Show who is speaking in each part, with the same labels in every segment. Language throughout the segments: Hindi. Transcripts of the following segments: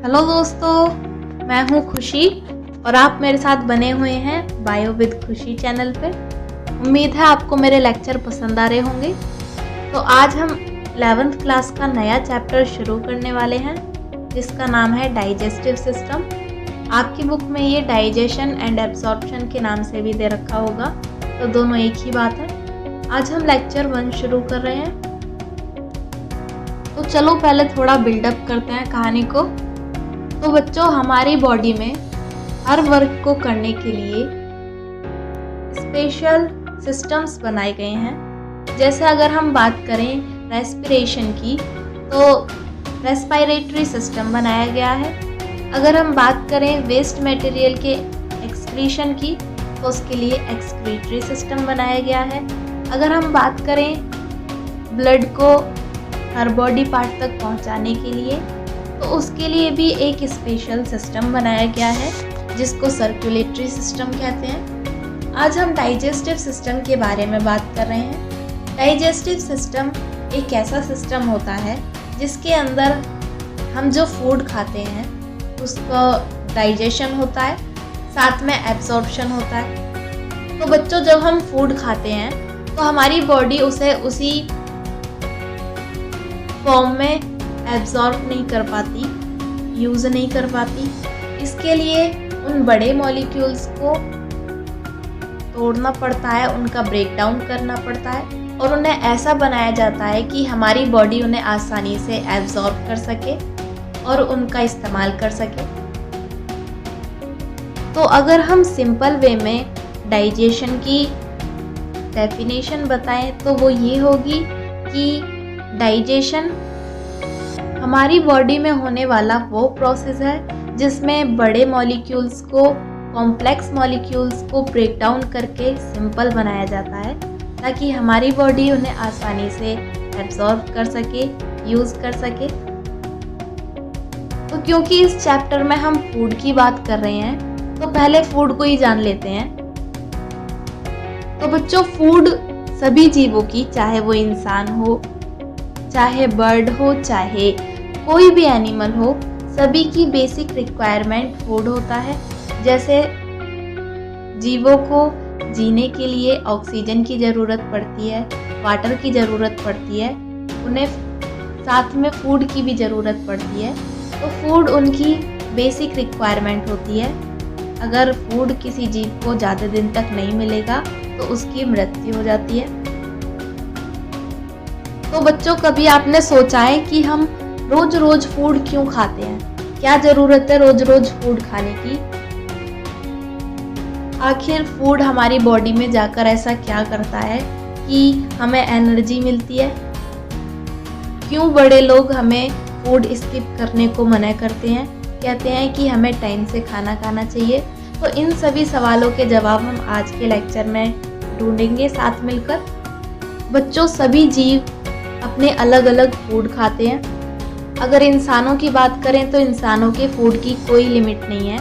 Speaker 1: हेलो दोस्तों, मैं हूँ खुशी और आप मेरे साथ बने हुए हैं बायो विद खुशी चैनल पे। उम्मीद है आपको मेरे लेक्चर पसंद आ रहे होंगे। तो आज हम 11th क्लास का नया चैप्टर शुरू करने वाले हैं जिसका नाम है डाइजेस्टिव सिस्टम। आपकी बुक में ये डाइजेशन एंड एब्जॉर्प्शन के नाम से भी दे रखा होगा, तो दोनों एक ही बात है। आज हम लेक्चर 1 शुरू कर रहे हैं। तो चलो पहले थोड़ा बिल्डअप करते हैं कहानी को। तो बच्चों, हमारी बॉडी में हर वर्क को करने के लिए स्पेशल सिस्टम्स बनाए गए हैं। जैसे अगर हम बात करें रेस्पिरेशन की, तो रेस्पिरेटरी सिस्टम बनाया गया है। अगर हम बात करें वेस्ट मटेरियल के एक्सक्रीशन की, तो उसके लिए एक्सक्रीटरी सिस्टम बनाया गया है। अगर हम बात करें ब्लड को हर बॉडी पार्ट तक पहुंचाने के लिए, तो उसके लिए भी एक स्पेशल सिस्टम बनाया गया है जिसको सर्कुलेटरी सिस्टम कहते हैं। आज हम डाइजेस्टिव सिस्टम के बारे में बात कर रहे हैं। डाइजेस्टिव सिस्टम एक ऐसा सिस्टम होता है जिसके अंदर हम जो फूड खाते हैं उसका डाइजेशन होता है, साथ में एब्जॉर्प्शन होता है। तो बच्चों, जब हम फूड खाते हैं तो हमारी बॉडी उसे उसी फॉर्म में एब्जॉर्ब नहीं कर पाती, यूज़ नहीं कर पाती। इसके लिए उन बड़े मॉलिक्यूल्स को तोड़ना पड़ता है, उनका ब्रेक डाउन करना पड़ता है और उन्हें ऐसा बनाया जाता है कि हमारी बॉडी उन्हें आसानी से एब्जॉर्ब कर सके और उनका इस्तेमाल कर सके। तो अगर हम सिंपल वे में डाइजेशन की डेफिनेशन बताएं तो वो ये होगी कि डाइजेशन हमारी बॉडी में होने वाला वो प्रोसेस है जिसमें बड़े मॉलिक्यूल्स को, कॉम्प्लेक्स मॉलिक्यूल्स को ब्रेक डाउन करके सिंपल बनाया जाता है ताकि हमारी बॉडी उन्हें आसानी से एब्जॉर्ब कर सके, यूज़ कर सके। तो क्योंकि इस चैप्टर में हम फूड की बात कर रहे हैं, तो पहले फूड को ही जान लेते हैं। तो बच्चों, फूड सभी जीवों की, चाहे वो इंसान हो, चाहे बर्ड हो, चाहे कोई भी एनिमल हो, सभी की बेसिक रिक्वायरमेंट फूड होता है। जैसे जीवों को जीने के लिए ऑक्सीजन की ज़रूरत पड़ती है, वाटर की ज़रूरत पड़ती है, उन्हें साथ में फूड की भी ज़रूरत पड़ती है। तो फूड उनकी बेसिक रिक्वायरमेंट होती है। अगर फूड किसी जीव को ज़्यादा दिन तक नहीं मिलेगा तो उसकी मृत्यु हो जाती है। तो बच्चों, कभी आपने सोचा है कि हम रोज रोज फूड क्यों खाते हैं? क्या ज़रूरत है रोज रोज फूड खाने की? आखिर फूड हमारी बॉडी में जाकर ऐसा क्या करता है कि हमें एनर्जी मिलती है? क्यों बड़े लोग हमें फूड स्किप करने को मना करते हैं, कहते हैं कि हमें टाइम से खाना खाना चाहिए? तो इन सभी सवालों के जवाब हम आज के लेक्चर में ढूंढेंगे साथ मिलकर। बच्चों, सभी जीव अपने अलग अलग फूड खाते हैं। अगर इंसानों की बात करें तो इंसानों के फूड की कोई लिमिट नहीं है।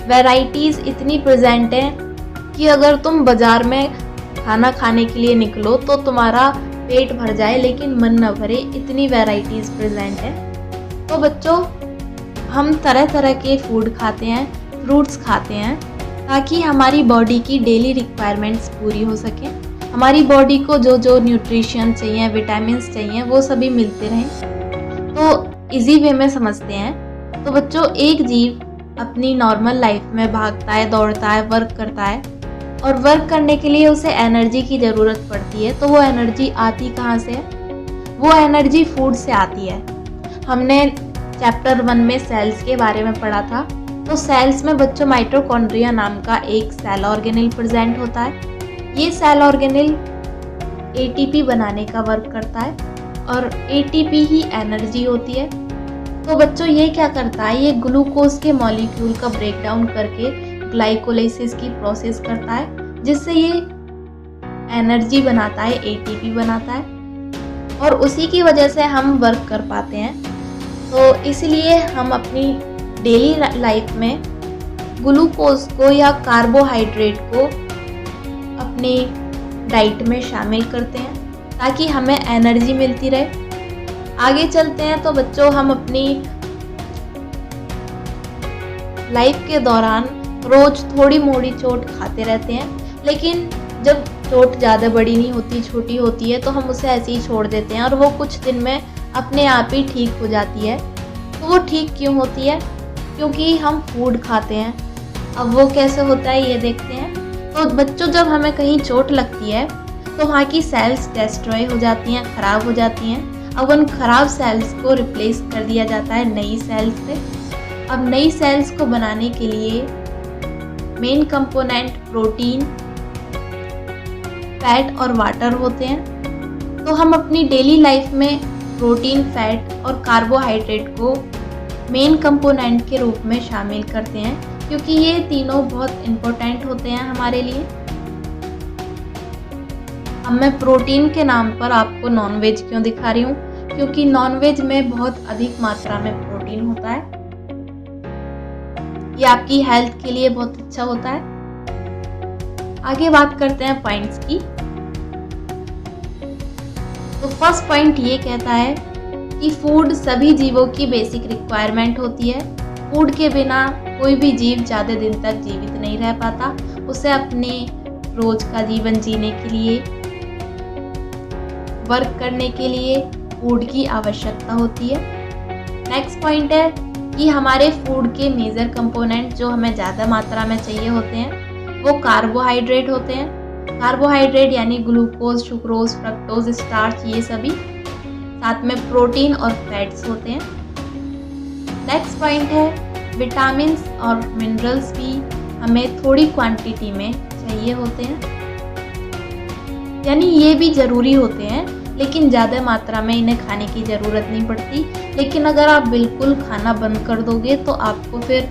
Speaker 1: वैरायटीज़ इतनी प्रेजेंट हैं कि अगर तुम बाज़ार में खाना खाने के लिए निकलो तो तुम्हारा पेट भर जाए लेकिन मन न भरे, इतनी वैरायटीज़ प्रेजेंट है। तो बच्चों, हम तरह तरह के फूड खाते हैं, फ्रूट्स खाते हैं ताकि हमारी बॉडी की डेली रिक्वायरमेंट्स पूरी हो सकें। हमारी बॉडी को जो जो न्यूट्रिशन चाहिए, विटामिन्स चाहिए, वो सभी मिलते रहें। तो इजी वे में समझते हैं। तो बच्चों, एक जीव अपनी नॉर्मल लाइफ में भागता है, दौड़ता है, वर्क करता है और वर्क करने के लिए उसे एनर्जी की ज़रूरत पड़ती है। तो वो एनर्जी आती कहाँ से है? वो एनर्जी फूड से आती है। हमने चैप्टर 1 में सेल्स के बारे में पढ़ा था। तो सेल्स में बच्चों माइटोकॉन्ड्रिया नाम का एक सेल ऑर्गेनेल प्रेजेंट होता है। ये सेल ऑर्गेनेल एटीपी बनाने का वर्क करता है और एटीपी ही एनर्जी होती है। तो बच्चों, ये क्या करता है? ये ग्लूकोज के मॉलिक्यूल का ब्रेक डाउन करके ग्लाइकोलाइसिस की प्रोसेस करता है जिससे ये एनर्जी बनाता है, एटीपी बनाता है और उसी की वजह से हम वर्क कर पाते हैं। तो इसलिए हम अपनी डेली लाइफ में ग्लूकोज को या कार्बोहाइड्रेट को अपनी डाइट में शामिल करते हैं ताकि हमें एनर्जी मिलती रहे। आगे चलते हैं। तो बच्चों, हम अपनी लाइफ के दौरान रोज़ थोड़ी मोड़ी चोट खाते रहते हैं, लेकिन जब चोट ज़्यादा बड़ी नहीं होती, छोटी होती है, तो हम उसे ऐसे ही छोड़ देते हैं और वो कुछ दिन में अपने आप ही ठीक हो जाती है। तो वो ठीक क्यों होती है? क्योंकि हम फूड खाते हैं। अब वो कैसे होता है ये देखते हैं। तो बच्चों, जब हमें कहीं चोट लगती है तो वहाँ की सेल्स डिस्ट्रॉय हो जाती हैं, ख़राब हो जाती हैं। अब उन ख़राब सेल्स को रिप्लेस कर दिया जाता है नई सेल्स से। अब नई सेल्स को बनाने के लिए मेन कंपोनेंट प्रोटीन, फैट और वाटर होते हैं। तो हम अपनी डेली लाइफ में प्रोटीन, फैट और कार्बोहाइड्रेट को मेन कंपोनेंट के रूप में शामिल करते हैं, क्योंकि ये तीनों बहुत इम्पोर्टेंट होते हैं हमारे लिए। अब मैं प्रोटीन के नाम पर आपको नॉनवेज क्यों दिखा रही हूँ? क्योंकि नॉनवेज में बहुत अधिक मात्रा में प्रोटीन होता है। ये आपकी हेल्थ के लिए बहुत अच्छा होता है। आगे बात करते हैं पॉइंट्स की। तो फर्स्ट पॉइंट ये कहता है कि फूड सभी जीवों की बेसिक रिक्वायरमेंट होती है। फूड के बिना कोई भी जीव ज़्यादा दिन तक जीवित नहीं रह पाता। उसे अपने रोज का जीवन जीने के लिए, वर्क करने के लिए फूड की आवश्यकता होती है। नेक्स्ट पॉइंट है कि हमारे फूड के मेजर कंपोनेंट जो हमें ज़्यादा मात्रा में चाहिए होते हैं वो कार्बोहाइड्रेट होते हैं। कार्बोहाइड्रेट यानी ग्लूकोज, सुक्रोज, फ्रक्टोज, स्टार्च, ये सभी। साथ में प्रोटीन और फैट्स होते हैं। नेक्स्ट पॉइंट है विटामिन्स और मिनरल्स भी हमें थोड़ी क्वांटिटी में चाहिए होते हैं, यानी ये भी ज़रूरी होते हैं, लेकिन ज़्यादा मात्रा में इन्हें खाने की ज़रूरत नहीं पड़ती। लेकिन अगर आप बिल्कुल खाना बंद कर दोगे तो आपको फिर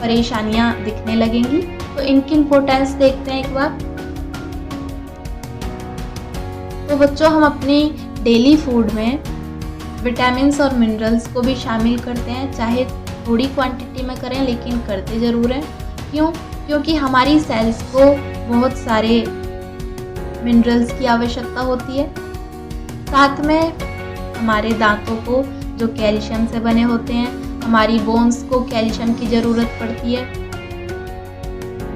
Speaker 1: परेशानियां दिखने लगेंगी। तो इनकी इम्पोर्टेंस देखते हैं एक बार। तो बच्चों, हम अपनी डेली फूड में विटामिन्स और मिनरल्स को भी शामिल करते हैं, चाहे थोड़ी क्वांटिटी में करें, लेकिन करते ज़रूर हैं। क्यों? क्योंकि हमारी सेल्स को बहुत सारे मिनरल्स की आवश्यकता होती है। साथ में हमारे दांतों को, जो कैल्शियम से बने होते हैं, हमारी बोन्स को कैल्शियम की ज़रूरत पड़ती है।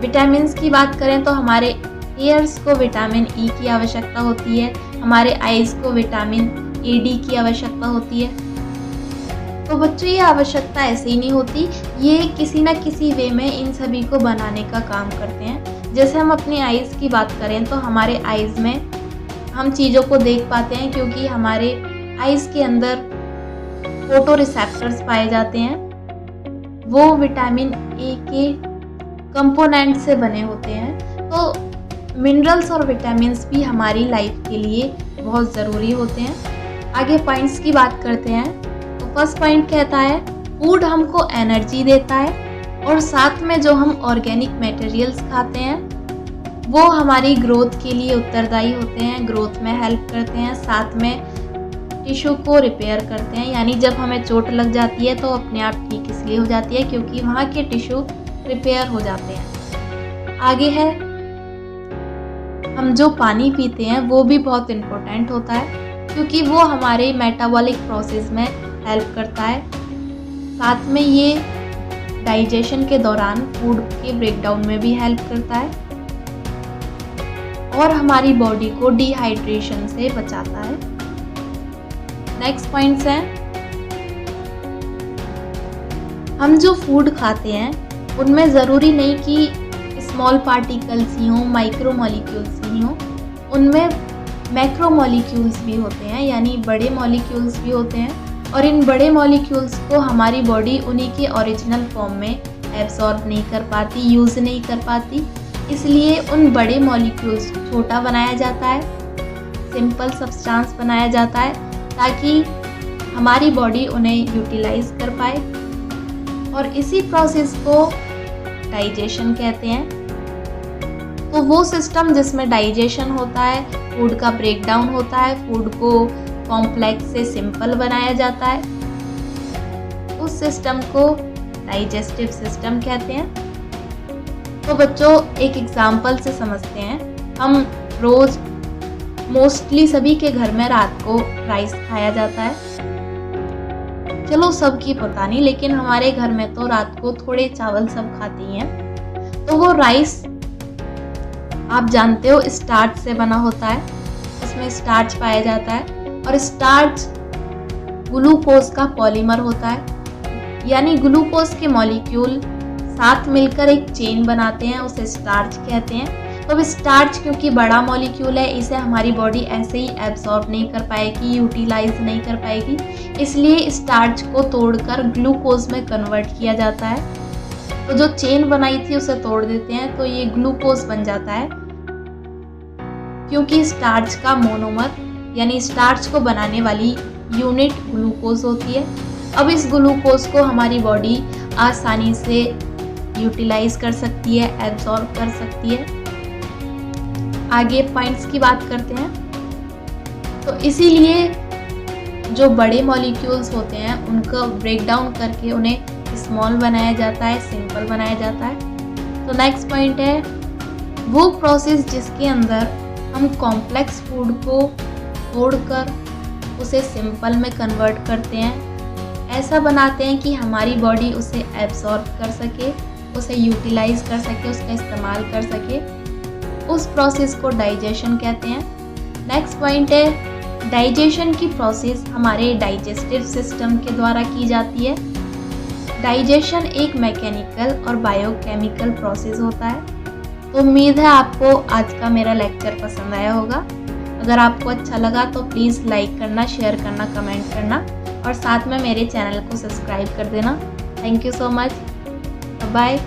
Speaker 1: विटामिन्स की बात करें तो हमारे हेयर्स को विटामिन ई की आवश्यकता होती है। हमारे आइज़ को विटामिन ए डी की आवश्यकता होती है। तो बच्चों, ये आवश्यकता ऐसे ही नहीं होती, ये किसी न किसी वे में इन सभी को बनाने का काम करते हैं। जैसे हम अपनी आइज़ की बात करें तो हमारे आइज़ में हम चीज़ों को देख पाते हैं, क्योंकि हमारे आइज़ के अंदर फोटो रिसेप्टर्स पाए जाते हैं। वो विटामिन ए के कंपोनेंट से बने होते हैं। तो मिनरल्स और विटामिन्स भी हमारी लाइफ के लिए बहुत ज़रूरी होते हैं। आगे पॉइंट्स की बात करते हैं। तो फर्स्ट पॉइंट कहता है फूड हमको एनर्जी देता है, और साथ में जो हम ऑर्गेनिक मटेरियल्स खाते हैं वो हमारी ग्रोथ के लिए उत्तरदायी होते हैं, ग्रोथ में हेल्प करते हैं। साथ में टिश्यू को रिपेयर करते हैं, यानी जब हमें चोट लग जाती है तो अपने आप ठीक इसलिए हो जाती है क्योंकि वहाँ के टिश्यू रिपेयर हो जाते हैं। आगे है, हम जो पानी पीते हैं वो भी बहुत इम्पोर्टेंट होता है, क्योंकि वो हमारे मेटाबॉलिक प्रोसेस में हेल्प करता है। साथ में ये डाइजेशन के दौरान फूड के ब्रेकडाउन में भी हेल्प करता है, और हमारी बॉडी को डिहाइड्रेशन से बचाता है। नेक्स्ट पॉइंट्स हैं, हम जो फूड खाते हैं उनमें ज़रूरी नहीं कि स्मॉल पार्टिकल्स ही हों, माइक्रो मॉलिक्यूल्स ही हों, उनमें मैक्रो मॉलिक्यूल्स भी होते हैं, यानी बड़े मॉलिक्यूल्स भी होते हैं। और इन बड़े मॉलिक्यूल्स को हमारी बॉडी उन्हीं के ओरिजिनल फॉर्म में एब्सॉर्ब नहीं कर पाती, यूज़ नहीं कर पाती, इसलिए उन बड़े मॉलिक्यूल्स को छोटा बनाया जाता है, सिंपल सब्सटेंस बनाया जाता है, ताकि हमारी बॉडी उन्हें यूटिलाइज कर पाए। और इसी प्रोसेस को डाइजेशन कहते हैं। तो वो सिस्टम जिसमें डाइजेशन होता है, फूड का ब्रेकडाउन होता है, फूड को कॉम्प्लेक्स से सिंपल बनाया जाता है, उस सिस्टम को डाइजेस्टिव सिस्टम कहते हैं। तो बच्चों, एक एग्जाम्पल से समझते हैं। हम रोज़ मोस्टली सभी के घर में रात को राइस खाया जाता है। चलो सबकी पता नहीं, लेकिन हमारे घर में तो रात को थोड़े चावल सब खाती हैं। तो वो राइस आप जानते हो स्टार्च से बना होता है, उसमें स्टार्च पाया जाता है और स्टार्च ग्लूकोज का पॉलीमर होता है, यानी ग्लूकोज के मॉलिक्यूल साथ मिलकर एक चेन बनाते हैं, उसे स्टार्च कहते हैं। तो अब स्टार्च क्योंकि बड़ा मॉलिक्यूल है, इसे हमारी बॉडी ऐसे ही एब्जॉर्ब नहीं कर पाएगी, यूटिलाइज नहीं कर पाएगी, इसलिए स्टार्च को तोड़कर ग्लूकोज में कन्वर्ट किया जाता है। तो जो चेन बनाई थी उसे तोड़ देते हैं तो ये ग्लूकोज बन जाता है, क्योंकि स्टार्च का मोनोमर यानी स्टार्च को बनाने वाली यूनिट ग्लूकोज होती है। अब इस ग्लूकोज को हमारी बॉडी आसानी से यूटिलाइज कर सकती है, एब्जॉर्ब कर सकती है। आगे पॉइंट्स की बात करते हैं। तो इसीलिए जो बड़े मॉलिक्यूल्स होते हैं उनको ब्रेक डाउन करके उन्हें स्मॉल बनाया जाता है, सिंपल बनाया जाता है। तो नेक्स्ट पॉइंट है वो प्रोसेस जिसके अंदर हम कॉम्प्लेक्स फूड को तोड़कर उसे सिंपल में कन्वर्ट करते हैं, ऐसा बनाते हैं कि हमारी बॉडी उसे एब्जॉर्ब कर सके, उसे यूटिलाइज कर सके, उसका इस्तेमाल कर सके। उस प्रोसेस को डाइजेशन कहते हैं। नेक्स्ट पॉइंट है डाइजेशन की प्रोसेस हमारे डाइजेस्टिव सिस्टम के द्वारा की जाती है। डाइजेशन एक मैकेनिकल और बायोकेमिकल प्रोसेस होता है। तो उम्मीद है आपको आज का मेरा लेक्चर पसंद आया होगा। अगर आपको अच्छा लगा तो प्लीज़ लाइक करना, शेयर करना, कमेंट करना और साथ में मेरे चैनल को सब्सक्राइब कर देना। Thank you so much, bye.